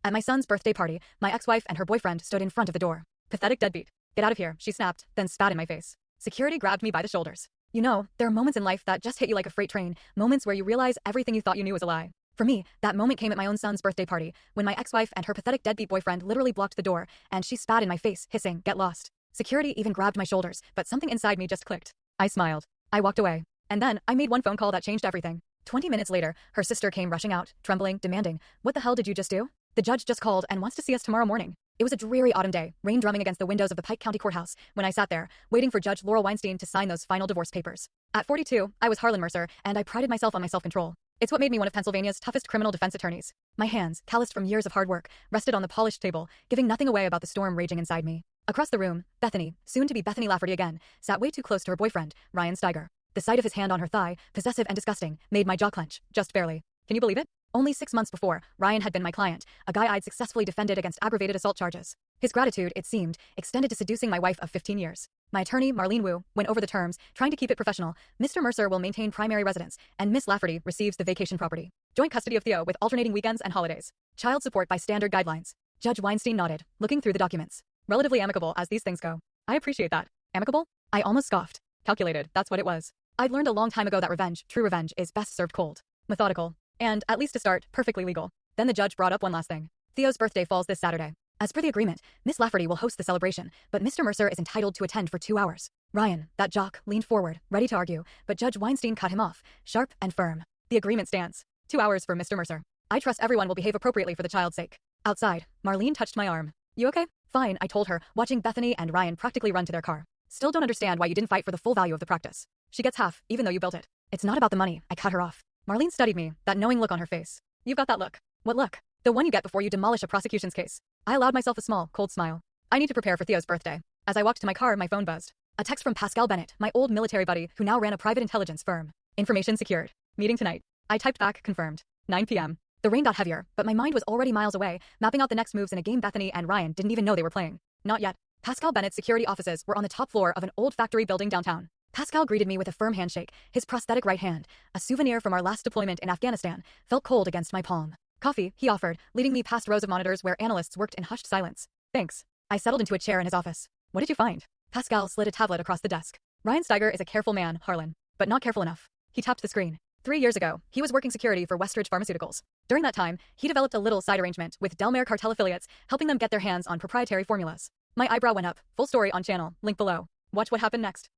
At my son's birthday party, my ex-wife and her boyfriend stood in front of the door. Pathetic deadbeat. Get out of here, she snapped, then spat in my face. Security grabbed me by the shoulders. You know, there are moments in life that just hit you like a freight train, moments where you realize everything you thought you knew was a lie. For me, that moment came at my own son's birthday party, when my ex-wife and her pathetic deadbeat boyfriend literally blocked the door, and she spat in my face, hissing, "Get lost." Security even grabbed my shoulders, but something inside me just clicked. I smiled. I walked away. And then, I made one phone call that changed everything. 20 minutes later, her sister came rushing out, trembling, demanding, "What the hell did you just do? The judge just called and wants to see us tomorrow morning." It was a dreary autumn day, rain drumming against the windows of the Pike County Courthouse, when I sat there, waiting for Judge Laurel Weinstein to sign those final divorce papers. At 42, I was Harlan Mercer, and I prided myself on my self-control. It's what made me one of Pennsylvania's toughest criminal defense attorneys. My hands, calloused from years of hard work, rested on the polished table, giving nothing away about the storm raging inside me. Across the room, Bethany, soon to be Bethany Lafferty again, sat way too close to her boyfriend, Ryan Steiger. The sight of his hand on her thigh, possessive and disgusting, made my jaw clench, just barely. Can you believe it? Only 6 months before, Ryan had been my client, a guy I'd successfully defended against aggravated assault charges. His gratitude, it seemed, extended to seducing my wife of 15 years. My attorney, Marlene Wu, went over the terms, trying to keep it professional. Mr. Mercer will maintain primary residence, and Miss Lafferty receives the vacation property. Joint custody of Theo with alternating weekends and holidays. Child support by standard guidelines. Judge Weinstein nodded, looking through the documents. Relatively amicable as these things go. I appreciate that. Amicable? I almost scoffed. Calculated, that's what it was. I'd learned a long time ago that revenge, true revenge, is best served cold. Methodical. And, at least to start, perfectly legal. Then the judge brought up one last thing. Theo's birthday falls this Saturday. As per the agreement, Miss Lafferty will host the celebration, but Mr. Mercer is entitled to attend for 2 hours. Ryan, that jock, leaned forward, ready to argue, but Judge Weinstein cut him off, sharp and firm. The agreement stands. 2 hours for Mr. Mercer. I trust everyone will behave appropriately for the child's sake. Outside, Marlene touched my arm. You okay? Fine, I told her, watching Bethany and Ryan practically run to their car. Still don't understand why you didn't fight for the full value of the practice. She gets half, even though you built it. It's not about the money, I cut her off. Marlene studied me, that knowing look on her face. You've got that look. What look? The one you get before you demolish a prosecution's case. I allowed myself a small, cold smile. I need to prepare for Theo's birthday. As I walked to my car, my phone buzzed. A text from Pascal Bennett, my old military buddy who now ran a private intelligence firm. Information secured. Meeting tonight. I typed back, confirmed. 9 p.m. The rain got heavier, but my mind was already miles away, mapping out the next moves in a game Bethany and Ryan didn't even know they were playing. Not yet. Pascal Bennett's security offices were on the top floor of an old factory building downtown. Pascal greeted me with a firm handshake, his prosthetic right hand, a souvenir from our last deployment in Afghanistan, felt cold against my palm. Coffee, he offered, leading me past rows of monitors where analysts worked in hushed silence. Thanks. I settled into a chair in his office. What did you find? Pascal slid a tablet across the desk. Ryan Steiger is a careful man, Harlan. But not careful enough. He tapped the screen. 3 years ago, he was working security for Westridge Pharmaceuticals. During that time, he developed a little side arrangement with Delmare cartel affiliates, helping them get their hands on proprietary formulas. My eyebrow went up. Full story on channel, link below. Watch what happened next.